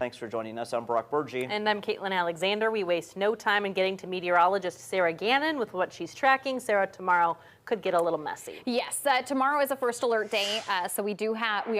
Thanks for joining us. I'm Brock Burgee. And I'm Caitlin Alexander. We waste no time in getting to meteorologist Sarah Gannon with what she's tracking. Sarah, tomorrow could get a little messy. Yes, tomorrow is a first alert day, so we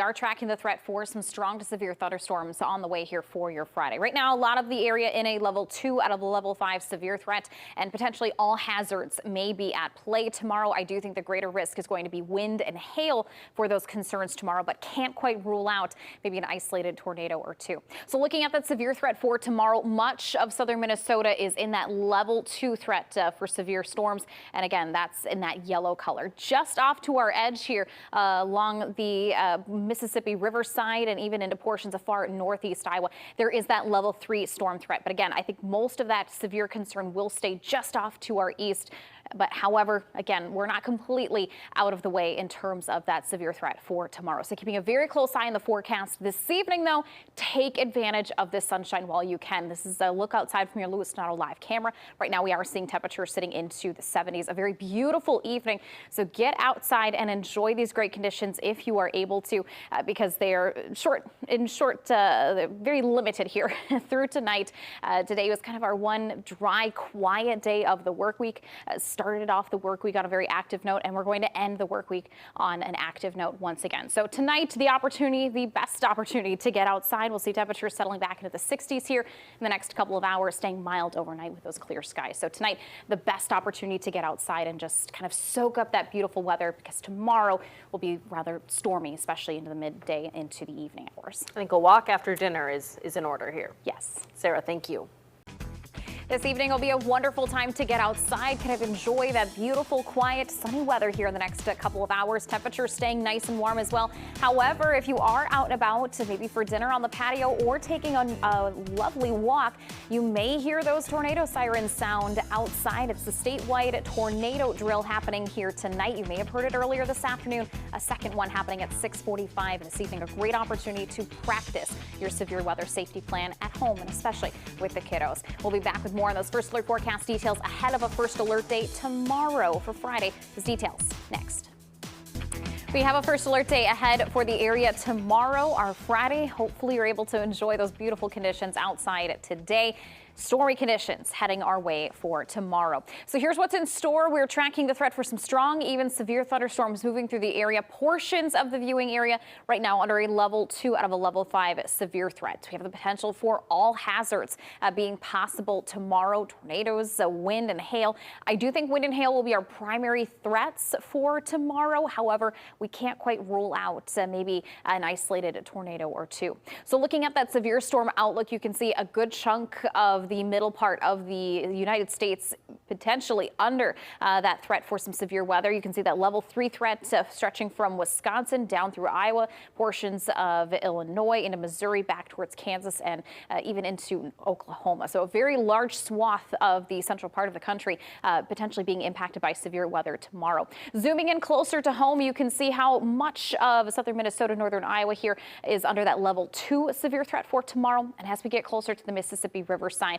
are tracking the threat for some strong to severe thunderstorms on the way here for your Friday. Right now, a lot of the area in a level 2 out of a level 5 severe threat, and potentially all hazards may be at play tomorrow. I do think the greater risk is going to be wind and hail for those concerns tomorrow, but can't quite rule out maybe an isolated tornado or two. So looking at that severe threat for tomorrow, much of southern Minnesota is in that level 2 threat for severe storms, and again, that's in that yellow color. Just off to our edge here along the Mississippi River side and even into portions of far northeast Iowa, there is that level 3 storm threat. But again, I think most of that severe concern will stay just off to our east. But however, again, we're not completely out of the way in terms of that severe threat for tomorrow. So keeping a very close eye on the forecast this evening, though, take advantage of this sunshine while you can. This is a look outside from your Lewis Auto live camera. Right now, we are seeing temperatures sitting into the 70s. A very beautiful evening. So get outside and enjoy these great conditions if you are able to, because they are they're very limited here through tonight. Today was kind of our one dry, quiet day of the work week. Started off the work week on a very active note, and we're going to end the work week on an active note once again. So tonight, the best opportunity to get outside. We'll see temperatures settling back into the 60s here in the next couple of hours, staying mild overnight with those clear skies. So tonight, the best opportunity to get outside and just kind of soak up that beautiful weather, because tomorrow will be rather stormy, especially into the midday into the evening hours. I think a walk after dinner is in order here. Yes. Sarah, thank you. This evening will be a wonderful time to get outside, kind of enjoy that beautiful, quiet, sunny weather here in the next couple of hours. Temperatures staying nice and warm as well. However, if you are out and about, maybe for dinner on the patio or taking a lovely walk, you may hear those tornado sirens sound outside. It's the statewide tornado drill happening here tonight. You may have heard it earlier this afternoon. A second one happening at 6:45 this evening. A great opportunity to practice your severe weather safety plan at home, and especially with the kiddos. We'll be back with more on those first alert forecast details ahead of a first alert day tomorrow for Friday. Those details next. We have a first alert day ahead for the area tomorrow, our Friday. Hopefully you're able to enjoy those beautiful conditions outside today. Stormy conditions heading our way for tomorrow. So here's what's in store. We're tracking the threat for some strong, even severe thunderstorms moving through the area. Portions of the viewing area right now under a level 2 out of a level 5 severe threat. We have the potential for all hazards being possible tomorrow. Tornadoes, wind and hail. I do think wind and hail will be our primary threats for tomorrow. However, we can't quite rule out maybe an isolated tornado or two. So looking at that severe storm outlook, you can see a good chunk of the middle part of the United States potentially under that threat for some severe weather. You can see that level 3 threat stretching from Wisconsin down through Iowa, portions of Illinois into Missouri, back towards Kansas, and even into Oklahoma. So a very large swath of the central part of the country potentially being impacted by severe weather tomorrow. Zooming in closer to home, you can see how much of southern Minnesota, northern Iowa here is under that level 2 severe threat for tomorrow. And as we get closer to the Mississippi River side,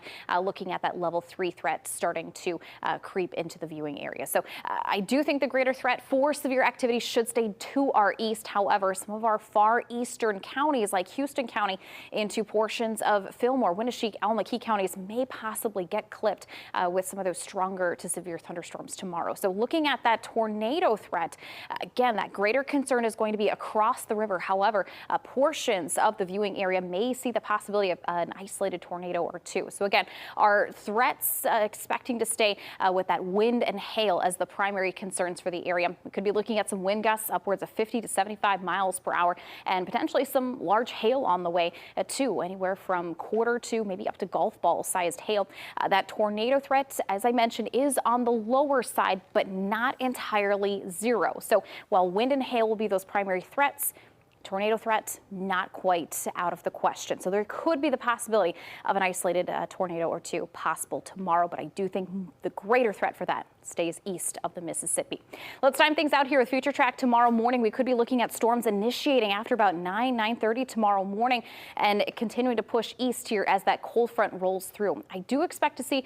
looking at that level 3 threat starting to creep into the viewing area. So I do think the greater threat for severe activity should stay to our east. However, some of our far eastern counties like Houston County into portions of Fillmore, Winneshiek, Alma Key counties may possibly get clipped with some of those stronger to severe thunderstorms tomorrow. So looking at that tornado threat, again, that greater concern is going to be across the river. However, portions of the viewing area may see the possibility of an isolated tornado or two. So again, our threats expecting to stay with that wind and hail as the primary concerns for the area. We could be looking at some wind gusts upwards of 50 to 75 miles per hour and potentially some large hail on the way too, anywhere from quarter to maybe up to golf ball sized hail. That tornado threat, as I mentioned, is on the lower side, but not entirely zero. So while wind and hail will be those primary threats, tornado threat, not quite out of the question. So there could be the possibility of an isolated tornado or two possible tomorrow, but I do think the greater threat for that stays east of the Mississippi. Let's time things out here with Future Track tomorrow morning. We could be looking at storms initiating after about 9:30 tomorrow morning and continuing to push east here as that cold front rolls through. I do expect to see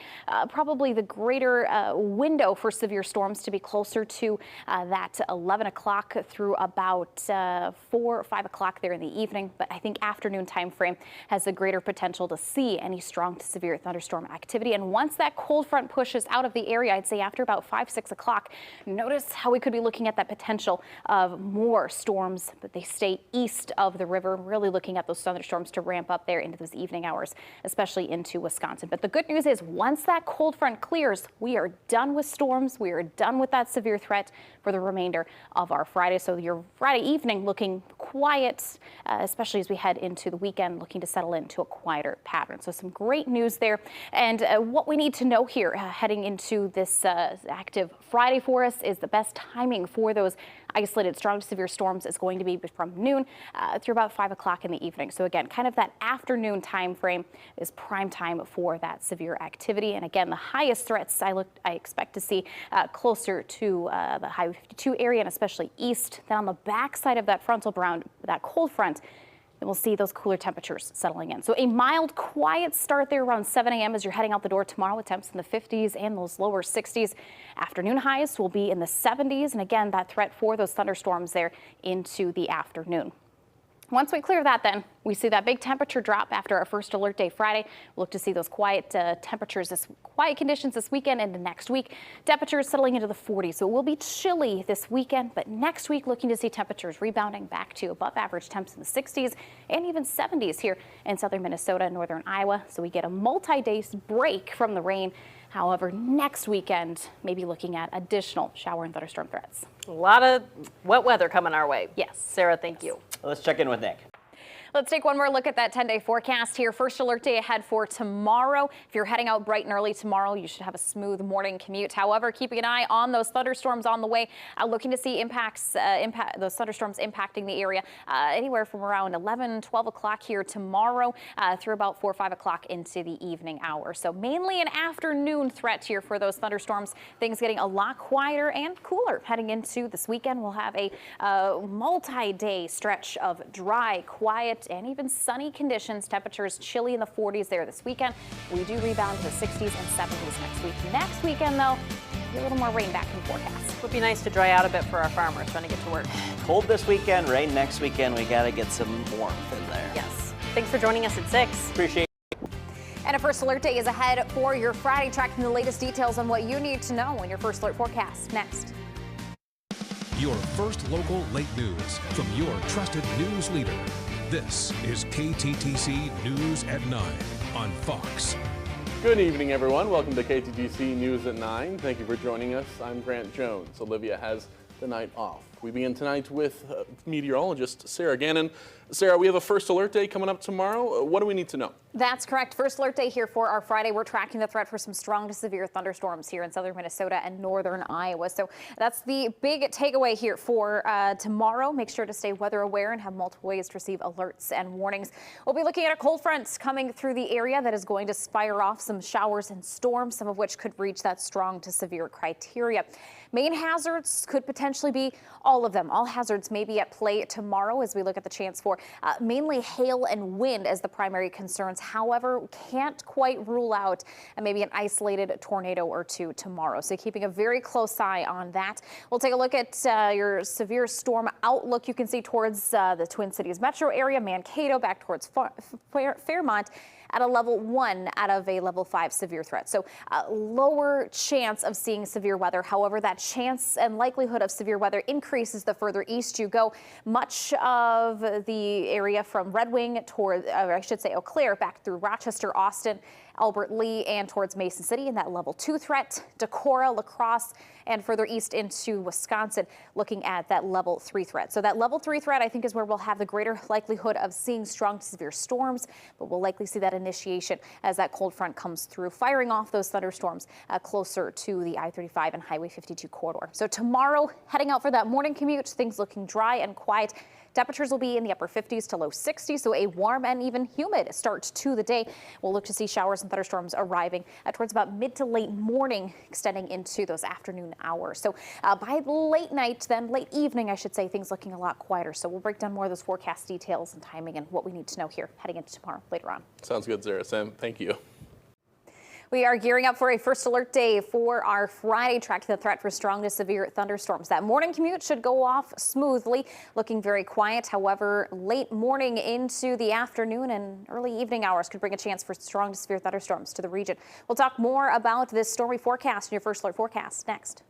probably the greater window for severe storms to be closer to that 11 o'clock through about 4 5 o'clock there in the evening, but I think afternoon time frame has the greater potential to see any strong to severe thunderstorm activity. And once that cold front pushes out of the area, I'd say after about 5, 6 o'clock, notice how we could be looking at that potential of more storms, but they stay east of the river, really looking at those thunderstorms to ramp up there into those evening hours, especially into Wisconsin. But the good news is once that cold front clears, we are done with storms. We are done with that severe threat for the remainder of our Friday. So your Friday evening looking quiet, especially as we head into the weekend, looking to settle into a quieter pattern. So some great news there. And what we need to know here heading into this active Friday for us is the best timing for those isolated strong to severe storms is going to be from noon through about 5 o'clock in the evening. So again, kind of that afternoon time frame is prime time for that severe activity. And again, the highest threats I expect to see closer to the Highway 52 area and especially east. Then on the back side of that frontal bound, that cold front, and we'll see those cooler temperatures settling in. So a mild, quiet start there around 7 a.m. as you're heading out the door tomorrow with temps in the 50s and those lower 60s. Afternoon highs will be in the 70s. And again, that threat for those thunderstorms there into the afternoon. Once we clear that, then we see that big temperature drop after our first alert day Friday. We'll look to see those quiet quiet conditions this weekend and the next week. Temperatures settling into the 40s. So it will be chilly this weekend, but next week looking to see temperatures rebounding back to above average temps in the 60s and even 70s here in southern Minnesota and northern Iowa. So we get a multi-day break from the rain. However, next weekend, maybe looking at additional shower and thunderstorm threats. A lot of wet weather coming our way. Yes. Sarah, thank you. Let's check in with Nick. Let's take one more look at that 10-day forecast here. First alert day ahead for tomorrow. If you're heading out bright and early tomorrow, you should have a smooth morning commute. However, keeping an eye on those thunderstorms on the way, looking to see those thunderstorms impacting the area anywhere from around 11, 12 o'clock here tomorrow through about 4 or 5 o'clock into the evening hour. So mainly an afternoon threat here for those thunderstorms. Things getting a lot quieter and cooler heading into this weekend. We'll have a multi-day stretch of dry, quiet, and even sunny conditions. Temperatures chilly in the 40s there this weekend. We do rebound to the 60s and 70s next week. Next weekend, though, a little more rain back in the forecast. Would be nice to dry out a bit for our farmers trying to get to work. Cold this weekend, rain next weekend. We got to get some warmth in there. Yes. Thanks for joining us at 6. Appreciate And a first alert day is ahead for your Friday, tracking the latest details on what you need to know in your first alert forecast. Next. Your first local late news from your trusted news leader. This is KTTC News at 9 on Fox. Good evening, everyone. Welcome to KTTC News at 9. Thank you for joining us. I'm Grant Jones. Olivia has the night off. We begin tonight with meteorologist Sarah Gannon. Sarah, we have a first alert day coming up tomorrow. What do we need to know? That's correct. First alert day here for our Friday. We're tracking the threat for some strong to severe thunderstorms here in southern Minnesota and northern Iowa. So that's the big takeaway here for tomorrow. Make sure to stay weather aware and have multiple ways to receive alerts and warnings. We'll be looking at a cold front coming through the area that is going to fire off some showers and storms, some of which could reach that strong to severe criteria. Main hazards could potentially be all of them. All hazards may be at play tomorrow as we look at the chance for mainly hail and wind as the primary concerns. However, can't quite rule out maybe an isolated tornado or two tomorrow. So keeping a very close eye on that. We'll take a look at your severe storm outlook. You can see towards the Twin Cities metro area, Mankato, back towards Fairmont, at a level 1 out of a level 5 severe threat. So lower chance of seeing severe weather. However, that chance and likelihood of severe weather increases the further east you go. Much of the area from Red Wing toward, or I should say Eau Claire, back through Rochester, Austin, Albert Lee, and towards Mason City in that level 2 threat. Decorah, La Crosse, and further east into Wisconsin, looking at that level 3 threat. So that level 3 threat, I think, is where we'll have the greater likelihood of seeing strong to severe storms, but we'll likely see that initiation as that cold front comes through, firing off those thunderstorms closer to the I-35 and Highway 52 corridor. So tomorrow, heading out for that morning commute, things looking dry and quiet. Temperatures will be in the upper 50s to low 60s, so a warm and even humid start to the day. We'll look to see showers and thunderstorms arriving towards about mid to late morning, extending into those afternoon hours. So by late night, then late evening, I should say, things looking a lot quieter. So we'll break down more of those forecast details and timing and what we need to know here heading into tomorrow later on. Sounds good, Sarah. Sam, thank you. We are gearing up for a first alert day for our Friday, tracking the threat for strong to severe thunderstorms. That morning commute should go off smoothly, looking very quiet. However, late morning into the afternoon and early evening hours could bring a chance for strong to severe thunderstorms to the region. We'll talk more about this stormy forecast in your first alert forecast next.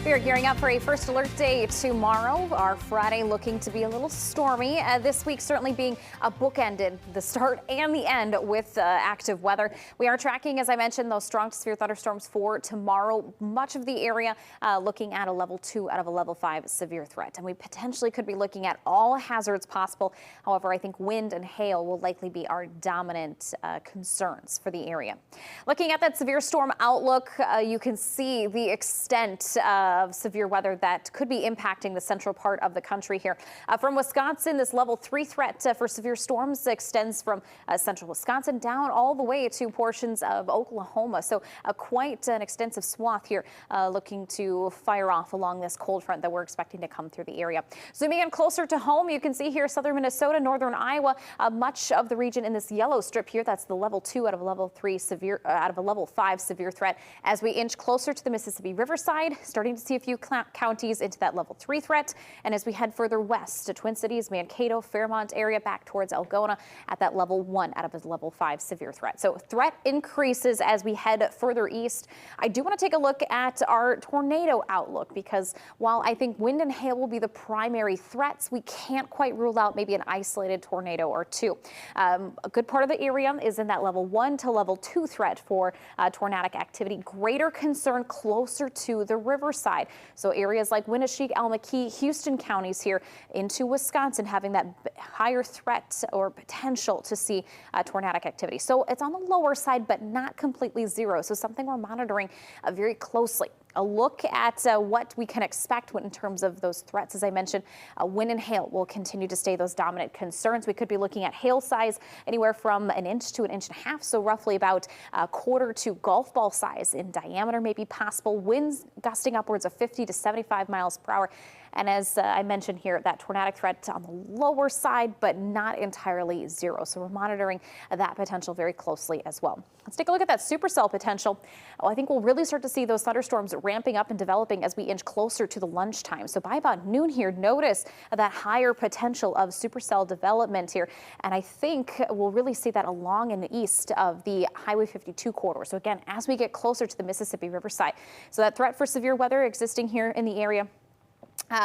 We are gearing up for a first alert day tomorrow. Our Friday looking to be a little stormy. This week certainly being bookended, the start and the end with active weather. We are tracking, as I mentioned, those strong to severe thunderstorms for tomorrow. Much of the area looking at a level 2 out of a level 5 severe threat. And we potentially could be looking at all hazards possible. However, I think wind and hail will likely be our dominant concerns for the area. Looking at that severe storm outlook, you can see the extent of severe weather that could be impacting the central part of the country here. From Wisconsin, this level 3 threat for severe storms extends from central Wisconsin down all the way to portions of Oklahoma. So quite an extensive swath here looking to fire off along this cold front that we're expecting to come through the area. Zooming in closer to home, you can see here southern Minnesota, northern Iowa, much of the region in this yellow strip here. That's the level 2 out of a level 3 severe, out of a level 5 severe threat. As we inch closer to the Mississippi Riverside, starting to see a few counties into that level 3 threat. And as we head further west to Twin Cities, Mankato, Fairmont area back towards Algona at that level 1 out of a level 5 severe threat. So threat increases as we head further east. I do want to take a look at our tornado outlook because while I think wind and hail will be the primary threats, we can't quite rule out maybe an isolated tornado or two. A good part of the area is in that level 1 to level 2 threat for tornadic activity. Greater concern closer to the riverside. So areas like Winneshiek, Almaquee, Houston counties here into Wisconsin having that higher threat or potential to see tornadic activity. So it's on the lower side, but not completely zero. So something we're monitoring very closely. A look at what we can expect in terms of those threats. As I mentioned, wind and hail will continue to stay those dominant concerns. We could be looking at hail size anywhere from 1 inch to 1.5 inches, so roughly about a quarter to golf ball size in diameter may be possible. Winds gusting upwards of 50 to 75 miles per hour. And as I mentioned here, that tornadic threat on the lower side, but not entirely zero. So we're monitoring that potential very closely as well. Let's take a look at that supercell potential. I think we'll really start to see those thunderstorms ramping up and developing as we inch closer to the lunchtime. So by about noon here, notice that higher potential of supercell development here. And I think we'll really see that along in the east of the Highway 52 corridor. So again, as we get closer to the Mississippi Riverside. So that threat for severe weather existing here in the area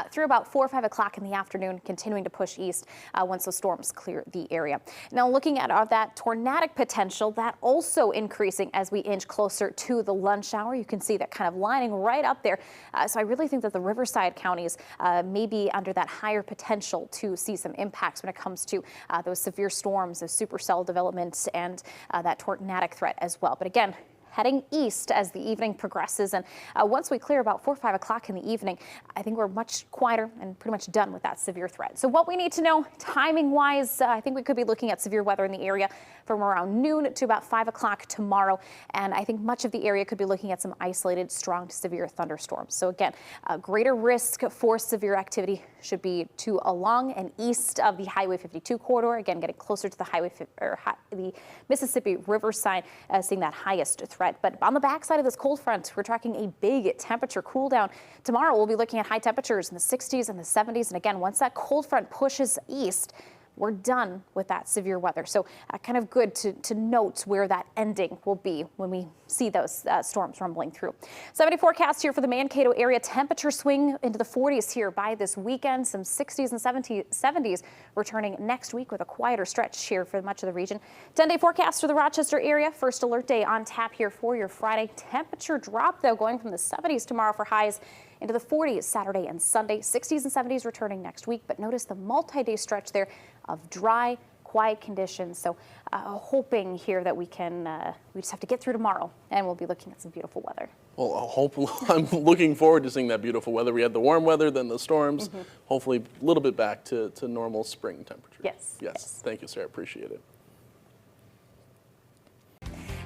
through about 4 or 5 o'clock in the afternoon, continuing to push east once those storms clear the area. Now looking at that tornadic potential, that also increasing as we inch closer to the lunch hour. You can see that kind of lining right up there. So I really think that the Riverside counties may be under that higher potential to see some impacts when it comes to those severe storms, those supercell developments, and that tornadic threat as well. But again, heading east as the evening progresses. And once we clear about 4 or 5 o'clock in the evening, I think we're much quieter and pretty much done with that severe threat. So what we need to know timing wise, I think we could be looking at severe weather in the area from around noon to about 5 o'clock tomorrow. And I think much of the area could be looking at some isolated strong to severe thunderstorms. So again, greater risk for severe activity should be to along and east of the Highway 52 corridor. Again, getting closer to the Mississippi Riverside, seeing that highest threat. But on the backside of this cold front, we're tracking a big temperature cool down. Tomorrow, we'll be looking at high temperatures in the 60s and the 70s. And again, once that cold front pushes east, we're done with that severe weather. So kind of good to note where that ending will be when we see those storms rumbling through. 70 forecast here for the Mankato area. Temperature swing into the 40s here by this weekend. Some 60s and 70s returning next week with a quieter stretch here for much of the region. 10-day forecast for the Rochester area. First alert day on tap here for your Friday. Temperature drop, though, going from the 70s tomorrow for highs into the 40s Saturday and Sunday. 60s and 70s returning next week. But notice the multi-day stretch there of dry, quiet conditions. So hoping here that we just have to get through tomorrow and we'll be looking at some beautiful weather. Well, I'm looking forward to seeing that beautiful weather. We had the warm weather, then the storms. Hopefully a little bit back to normal spring temperature. Yes. Thank you, Sarah. Appreciate it.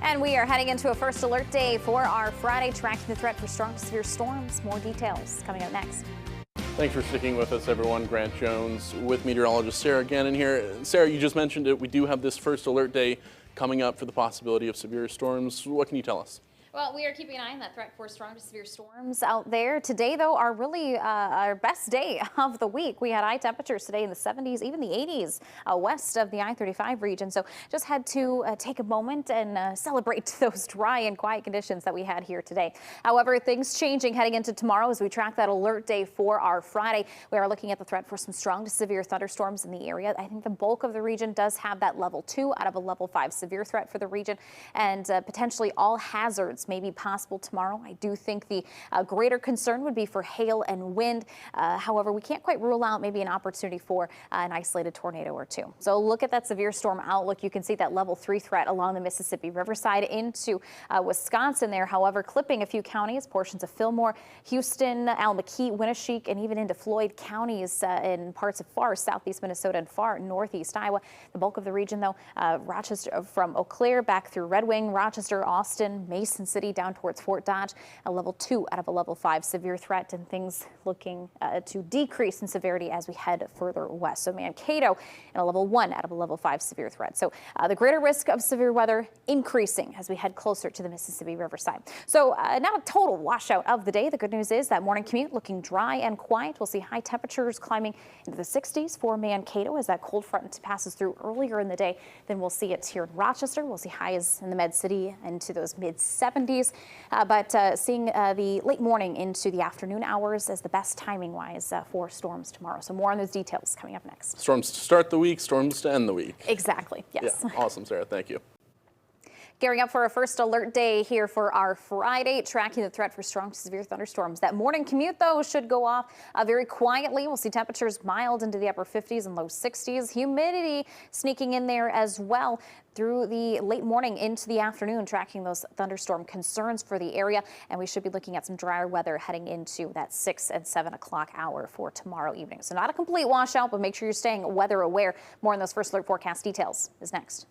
And we are heading into a first alert day for our Friday, tracking the threat for strong to severe storms. More details coming up next. Thanks for sticking with us, everyone. Grant Jones with meteorologist Sarah Gannon here. Sarah, you just mentioned it. We do have this first alert day coming up for the possibility of severe storms. What can you tell us? Well, we are keeping an eye on that threat for strong to severe storms out there. Today, though, are really our best day of the week. We had high temperatures today in the 70s, even the 80s west of the I-35 region. So just had to take a moment and celebrate those dry and quiet conditions that we had here today. However, things changing heading into tomorrow as we track that alert day for our Friday. We are looking at the threat for some strong to severe thunderstorms in the area. I think the bulk of the region does have that level 2 out of a level 5 severe threat for the region, and potentially all hazards may be possible tomorrow. I do think the greater concern would be for hail and wind. However, we can't quite rule out maybe an opportunity for an isolated tornado or two. So look at that severe storm outlook. You can see that level 3 threat along the Mississippi Riverside into Wisconsin there. However, clipping a few counties, portions of Fillmore, Houston, Almaquette, Winneshiek, and even into Floyd counties in parts of far southeast Minnesota and far northeast Iowa. The bulk of the region, though, Rochester from Eau Claire back through Red Wing, Rochester, Austin, Mason City down towards Fort Dodge, a level 2 out of a level 5 severe threat, and things looking to decrease in severity as we head further west. So Mankato and a level 1 out of a level 5 severe threat. So the greater risk of severe weather increasing as we head closer to the Mississippi Riverside. So not a total washout of the day. The good news is that morning commute looking dry and quiet. We'll see high temperatures climbing into the 60s for Mankato as that cold front passes through earlier in the day. Then we'll see it here in Rochester. We'll see highs in the Med City into those mid 70s. But seeing the late morning into the afternoon hours as the best timing wise for storms tomorrow. So more on those details coming up next. Storms to start the week, storms to end the week. Exactly. Yes. Yeah, awesome, Sarah. Thank you. Gearing up for our first alert day here for our Friday, tracking the threat for strong to severe thunderstorms. That morning commute, though, should go off very quietly. We'll see temperatures mild into the upper 50s and low 60s. Humidity sneaking in there as well through the late morning into the afternoon, tracking those thunderstorm concerns for the area. And we should be looking at some drier weather heading into that 6 and 7 o'clock hour for tomorrow evening. So not a complete washout, but make sure you're staying weather aware. More on those first alert forecast details is next.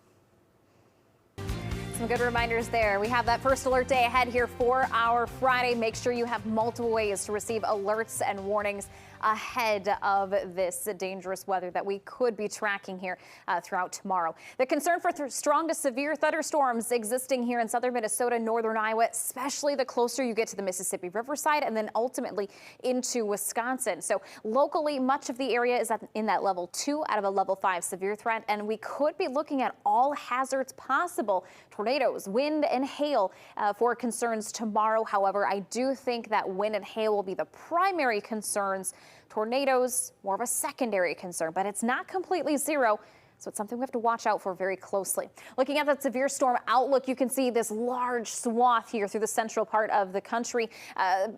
Some good reminders there. We have that first alert day ahead here for our Friday. Make sure you have multiple ways to receive alerts and warnings ahead of this dangerous weather that we could be tracking here throughout tomorrow. The concern for strong to severe thunderstorms existing here in southern Minnesota, northern Iowa, especially the closer you get to the Mississippi Riverside and then ultimately into Wisconsin. So locally, much of the area is in that level 2 out of a level 5 severe threat, and we could be looking at all hazards possible. Tornadoes, wind and hail for concerns tomorrow. However, I do think that wind and hail will be the primary concerns. Tornadoes, more of a secondary concern, but it's not completely zero. So it's something we have to watch out for very closely. Looking at that severe storm outlook, you can see this large swath here through the central part of the country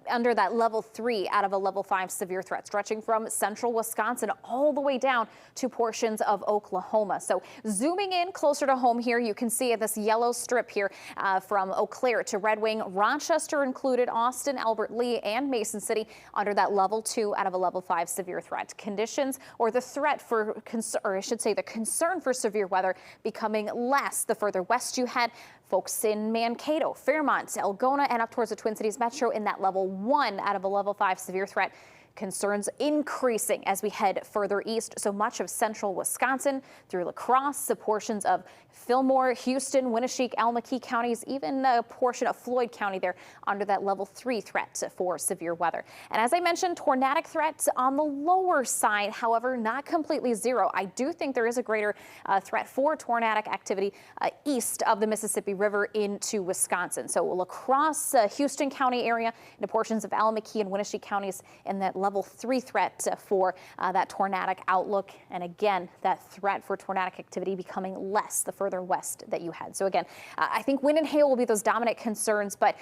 under that level 3 out of a level 5 severe threat, stretching from central Wisconsin all the way down to portions of Oklahoma. So zooming in closer to home here, you can see this yellow strip here from Eau Claire to Red Wing, Rochester included, Austin, Albert Lee, and Mason City under that level 2 out of a level 5 severe threat. Conditions or the threat for, or I should say the concern for severe weather becoming less the further west you head. Folks in Mankato, Fairmont, Algona, and up towards the Twin Cities Metro in that level 1 out of a level 5 severe threat. Concerns increasing as we head further east. So much of central Wisconsin through La Crosse, portions of Fillmore, Houston, Winneshiek, Almaquette counties, even a portion of Floyd County there under that level 3 threat for severe weather. And as I mentioned, tornadic threats on the lower side, however, not completely zero. I do think there is a greater threat for tornadic activity east of the Mississippi River into Wisconsin. So La Crosse, Houston County area, into portions of Almaquette and Winneshiek counties in that level 3 threat for that tornadic outlook. And again, that threat for tornadic activity becoming less the further west that you head. So again, I think wind and hail will be those dominant concerns, but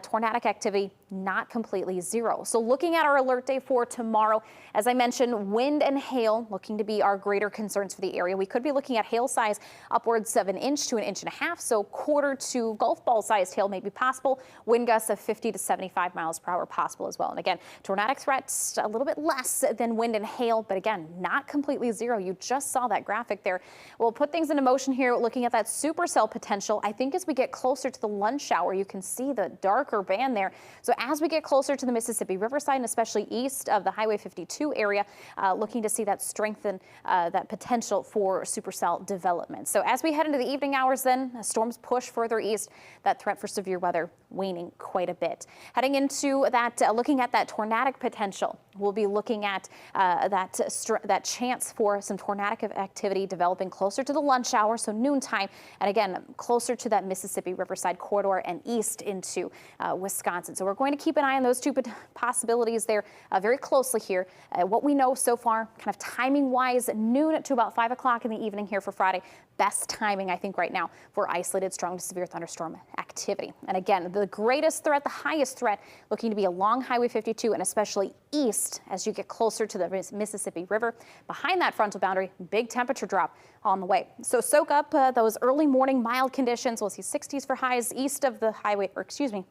tornadic activity not completely zero. So looking at our alert day for tomorrow, as I mentioned, wind and hail looking to be our greater concerns for the area. We could be looking at hail size upwards of 1 inch to 1.5 inches, so quarter to golf ball sized hail may be possible. Wind gusts of 50 to 75 miles per hour possible as well. And again, tornadic threats a little bit less than wind and hail, but again, not completely zero. You just saw that graphic there. We'll put things into motion here, looking at that supercell potential. I think as we get closer to the lunch hour, you can see the darker band there. So as we get closer to the Mississippi Riverside, and especially east of the Highway 52 area, looking to see that strengthen that potential for supercell development. So as we head into the evening hours, then storms push further east, that threat for severe weather waning quite a bit. Heading into that, looking at that tornadic potential, we'll be looking at that chance for some tornadic activity developing closer to the lunch hour, so noontime, and again closer to that Mississippi Riverside corridor and east into Wisconsin. So we're going to keep an eye on those two possibilities there very closely here. What we know so far, kind of timing wise, noon to about 5 o'clock in the evening here for Friday. Best timing, I think, right now for isolated strong to severe thunderstorm activity. And again, the greatest threat, the highest threat, looking to be along Highway 52 and especially east as you get closer to the Mississippi River. Behind that frontal boundary, big temperature drop on the way. So soak up those early morning mild conditions. We'll see 60s for highs east of the highway, or excuse me,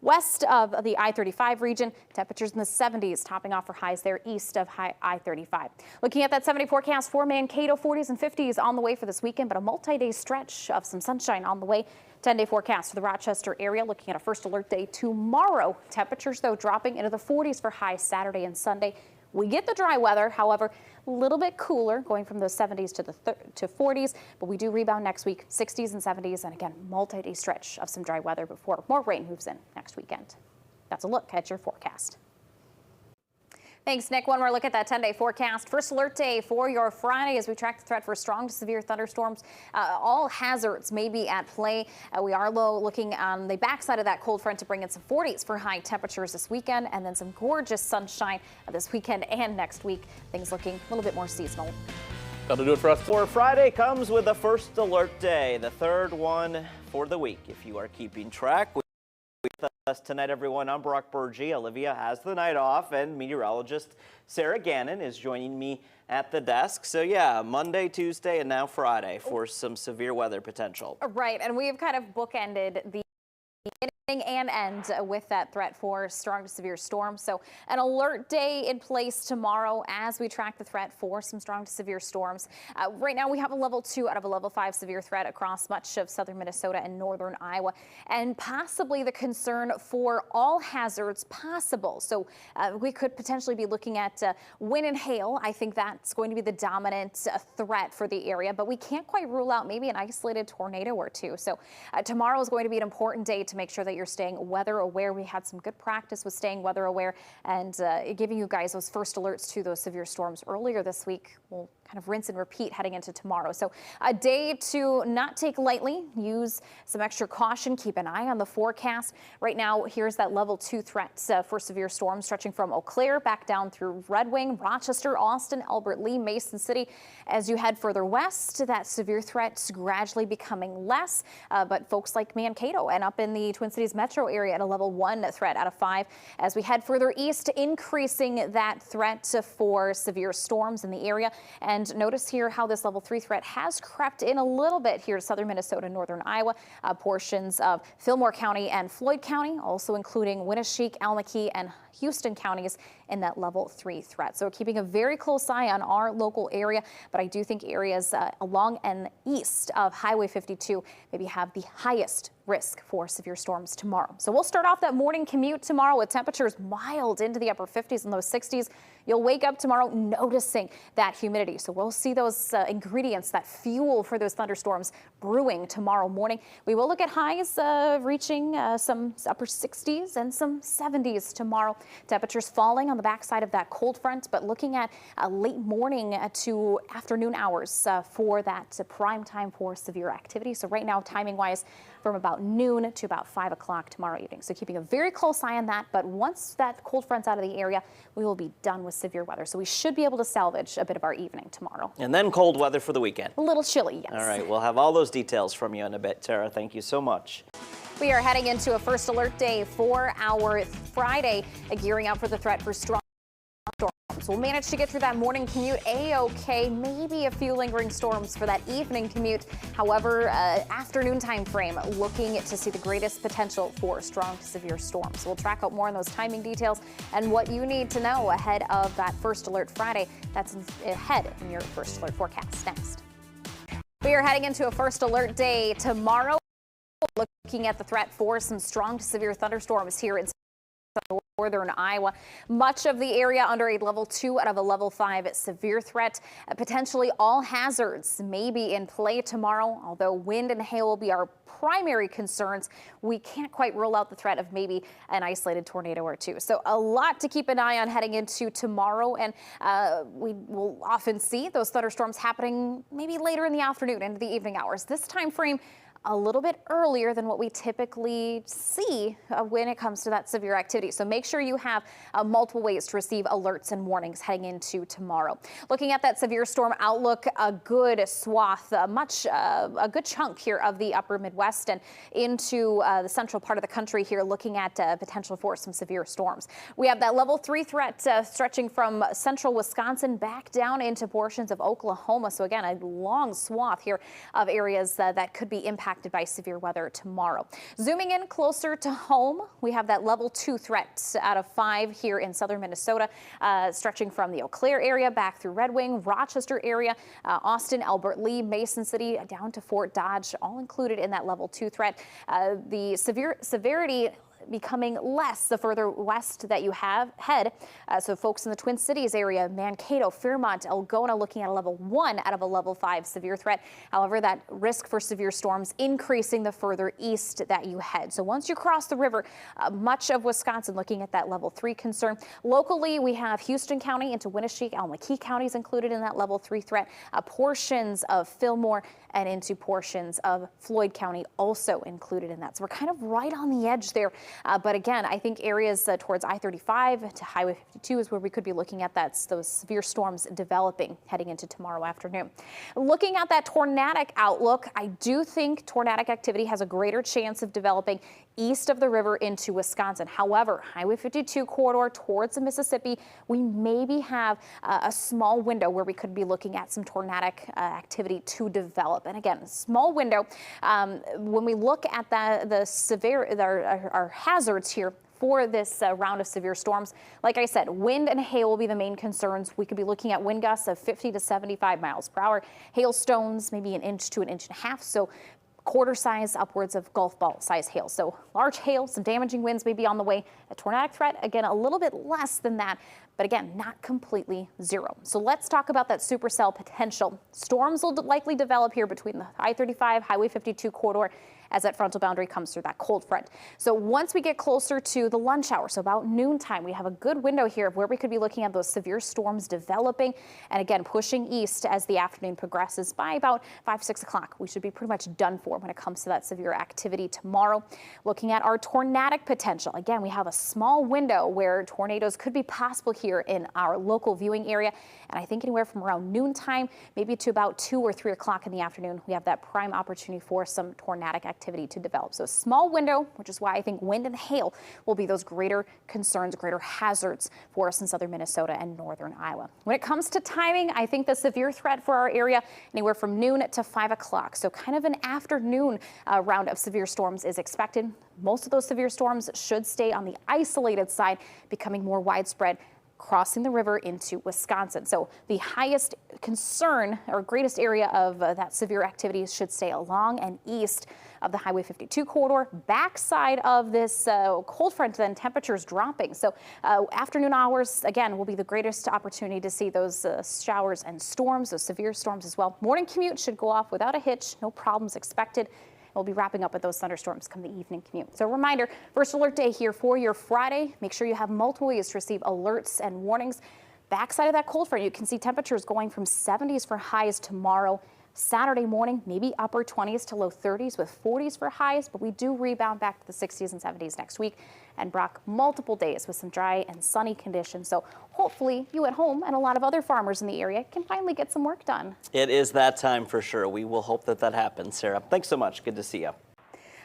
west of the I-35 region, temperatures in the 70s, topping off for highs there east of I-35. Looking at that 70 forecast for Mankato, 40s and 50s on the way for this weekend, but a multi-day stretch of some sunshine on the way. 10-day forecast for the Rochester area, looking at a first alert day tomorrow. Temperatures, though, dropping into the 40s for highs Saturday and Sunday. We get the dry weather, however, a little bit cooler, going from those 70s to 40s, but we do rebound next week, 60s and 70s, and again, multi-day stretch of some dry weather before more rain moves in next weekend. That's a look at your forecast. Thanks, Nick. One more look at that 10-day forecast. First alert day for your Friday as we track the threat for strong to severe thunderstorms. All hazards may be at play. We are looking on the backside of that cold front to bring in some 40s for high temperatures this weekend, and then some gorgeous sunshine this weekend and next week. Things looking a little bit more seasonal. That'll do it for us. For Friday comes with the first alert day, the third one for the week. If you are keeping track with us tonight, everyone, I'm Brock Burgee. Olivia has the night off, and meteorologist Sarah Gannon is joining me at the desk. So yeah, Monday, Tuesday, and now Friday for some severe weather potential. Right, and we have kind of bookended the beginning and end with that threat for strong to severe storms. So an alert day in place tomorrow as we track the threat for some strong to severe storms. Right now we have a level 2 out of a level 5 severe threat across much of southern Minnesota and northern Iowa, and possibly the concern for all hazards possible. So we could potentially be looking at wind and hail. I think that's going to be the dominant threat for the area, but we can't quite rule out maybe an isolated tornado or two. So tomorrow is going to be an important day to make sure that you're staying weather aware. We had some good practice with staying weather aware and giving you guys those first alerts to those severe storms earlier this week. We'll kind of rinse and repeat heading into tomorrow. So a day to not take lightly. Use some extra caution. Keep an eye on the forecast. Right now, here's that level 2 threat for severe storms stretching from Eau Claire back down through Red Wing, Rochester, Austin, Albert Lee, Mason City. As you head further west, that severe threat's gradually becoming less. But folks like Mankato and up in the Twin Cities metro area at a level 1 threat out of 5. As we head further east, increasing that threat for severe storms in the area. And notice here how this level 3 threat has crept in a little bit here to southern Minnesota, northern Iowa, portions of Fillmore County and Floyd County, also including Winneshiek, Almaquee, and Houston counties in that level 3 threat. So keeping a very close eye on our local area, but I do think areas along and east of Highway 52 maybe have the highest risk for severe storms tomorrow. So we'll start off that morning commute tomorrow with temperatures mild into the upper 50s and low 60s. You'll wake up tomorrow noticing that humidity. So we'll see those ingredients, that fuel for those thunderstorms brewing tomorrow morning. We will look at highs reaching some upper 60s and some 70s tomorrow. Temperatures falling on the backside of that cold front, but looking at late morning to afternoon hours for that prime time for severe activity. So right now, timing wise, from about noon to about 5 o'clock tomorrow evening. So keeping a very close eye on that. But once that cold front's out of the area, we will be done with severe weather. So we should be able to salvage a bit of our evening tomorrow. And then cold weather for the weekend. A little chilly, yes. All right, we'll have all those details from you in a bit, Tara. Thank you so much. We are heading into a first alert day for our Friday, gearing up for the threat for strong storms. We'll manage to get through that morning commute A-OK, maybe a few lingering storms for that evening commute. However, afternoon time frame, looking to see the greatest potential for strong to severe storms. We'll track out more on those timing details and what you need to know ahead of that first alert Friday. That's ahead in your first alert forecast next. We are heading into a first alert day tomorrow, looking at the threat for some strong to severe thunderstorms here in northern Iowa. Much of the area under a level 2 out of a level 5 severe threat. Potentially all hazards may be in play tomorrow, although wind and hail will be our primary concerns. We can't quite rule out the threat of maybe an isolated tornado or two. So a lot to keep an eye on heading into tomorrow, and we will often see those thunderstorms happening maybe later in the afternoon into the evening hours. This time frame a little bit earlier than what we typically see when it comes to that severe activity. So make sure you have multiple ways to receive alerts and warnings heading into tomorrow. Looking at that severe storm outlook, a good swath, a good chunk here of the upper Midwest and into the central part of the country here, looking at potential for some severe storms. We have that level 3 threat stretching from central Wisconsin back down into portions of Oklahoma. So again, a long swath here of areas that could be impacted by severe weather tomorrow. Zooming in closer to home, we have that level 2 threat out of 5 here in southern Minnesota, stretching from the Eau Claire area back through Red Wing, Rochester area, Austin, Albert Lee, Mason City, down to Fort Dodge, all included in that level 2 threat. The severity becoming less the further west that you head. So folks in the Twin Cities area, Mankato, Fairmont, Algona, looking at a level 1 out of a level 5 severe threat. However, that risk for severe storms increasing the further east that you head. So once you cross the river, much of Wisconsin looking at that level 3 concern. Locally, we have Houston County into Winneshiek, Alma-Key counties included in that level 3 threat. Portions of Fillmore and into portions of Floyd County also included in that. So we're kind of right on the edge there. But again, I think areas towards I-35 to Highway 52 is where we could be looking at those severe storms developing heading into tomorrow afternoon. Looking at that tornadic outlook, I do think tornadic activity has a greater chance of developing east of the river into Wisconsin. However, Highway 52 corridor towards the Mississippi, we maybe have a small window where we could be looking at some tornadic activity to develop. And again, small window. When we look at our hazards here for this round of severe storms, like I said, wind and hail will be the main concerns. We could be looking at wind gusts of 50 to 75 miles per hour, hailstones maybe 1 inch to 1.5 inches. So quarter size upwards of golf ball size hail. So large hail, some damaging winds may be on the way. A tornadic threat, again, a little bit less than that, but again, not completely zero. So let's talk about that supercell potential. Storms will likely develop here between the I-35, Highway 52 corridor as that frontal boundary comes through that cold front. So once we get closer to the lunch hour, so about noontime, we have a good window here of where we could be looking at those severe storms developing and again pushing east as the afternoon progresses. By about 5, 6 o'clock, we should be pretty much done for when it comes to that severe activity tomorrow. Looking at our tornadic potential, again, we have a small window where tornadoes could be possible here in our local viewing area. And I think anywhere from around noontime, maybe to about 2 or 3 o'clock in the afternoon, we have that prime opportunity for some tornadic activity to develop. So a small window, which is why I think wind and hail will be those greater concerns, greater hazards for us in southern Minnesota and northern Iowa. When it comes to timing, I think the severe threat for our area anywhere from noon to 5 o'clock. So kind of an afternoon round of severe storms is expected. Most of those severe storms should stay on the isolated side, becoming more widespread crossing the river into Wisconsin. So the highest concern or greatest area of that severe activity should stay along and east of the Highway 52 corridor, backside of this cold front, then temperatures dropping. So afternoon hours, again, will be the greatest opportunity to see those showers and storms, those severe storms as well. Morning commute should go off without a hitch, no problems expected. We'll be wrapping up with those thunderstorms come the evening commute. So a reminder, first alert day here for your Friday. Make sure you have multiple ways to receive alerts and warnings. Backside of that cold front, you can see temperatures going from 70s for highs tomorrow. Saturday morning, maybe upper 20s to low 30s with 40s for highs, but we do rebound back to the 60s and 70s next week and rock multiple days with some dry and sunny conditions. So hopefully you at home and a lot of other farmers in the area can finally get some work done. It is that time for sure. We will hope that happens, Sarah. Thanks so much. Good to see you.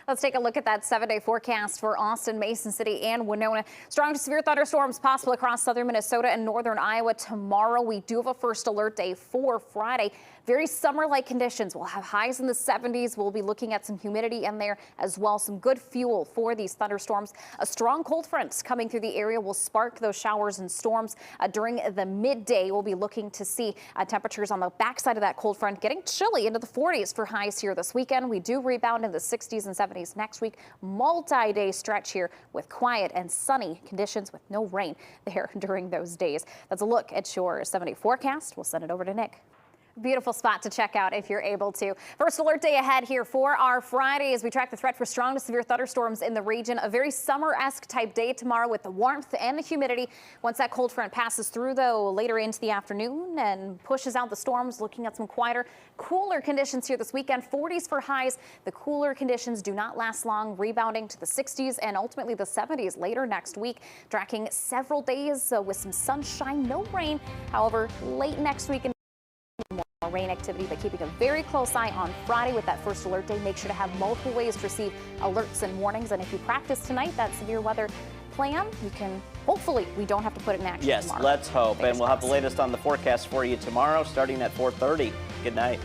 Let's take a look at that 7-day forecast for Austin, Mason City, and Winona. Strong to severe thunderstorms possible across southern Minnesota and northern Iowa tomorrow. We do have a first alert day for Friday. Very summer-like conditions. We'll have highs in the 70s. We'll be looking at some humidity in there as well. Some good fuel for these thunderstorms. A strong cold front coming through the area will spark those showers and storms. During the midday, we'll be looking to see temperatures on the backside of that cold front getting chilly into the 40s for highs here this weekend. We do rebound in the 60s and 70s 70s next week. Multi-day stretch here with quiet and sunny conditions with no rain there during those days. That's a look at your 7-day forecast. We'll send it over to Nick. Beautiful spot to check out if you're able to. First alert day ahead here for our Friday as we track the threat for strong to severe thunderstorms in the region. A very summer-esque type day tomorrow with the warmth and the humidity. Once that cold front passes through, though, later into the afternoon and pushes out the storms, looking at some quieter, cooler conditions here this weekend. 40s for highs. The cooler conditions do not last long, rebounding to the 60s and ultimately the 70s later next week. Tracking several days with some sunshine, no rain. However, late next week and more rain activity, but keeping a very close eye on Friday with that first alert day. Make sure to have multiple ways to receive alerts and warnings. And if you practice tonight, that severe weather plan, you can, hopefully, we don't have to put it in action tomorrow. Yes, let's hope. And we'll have the latest on the forecast for you tomorrow starting at 4:30. Good night.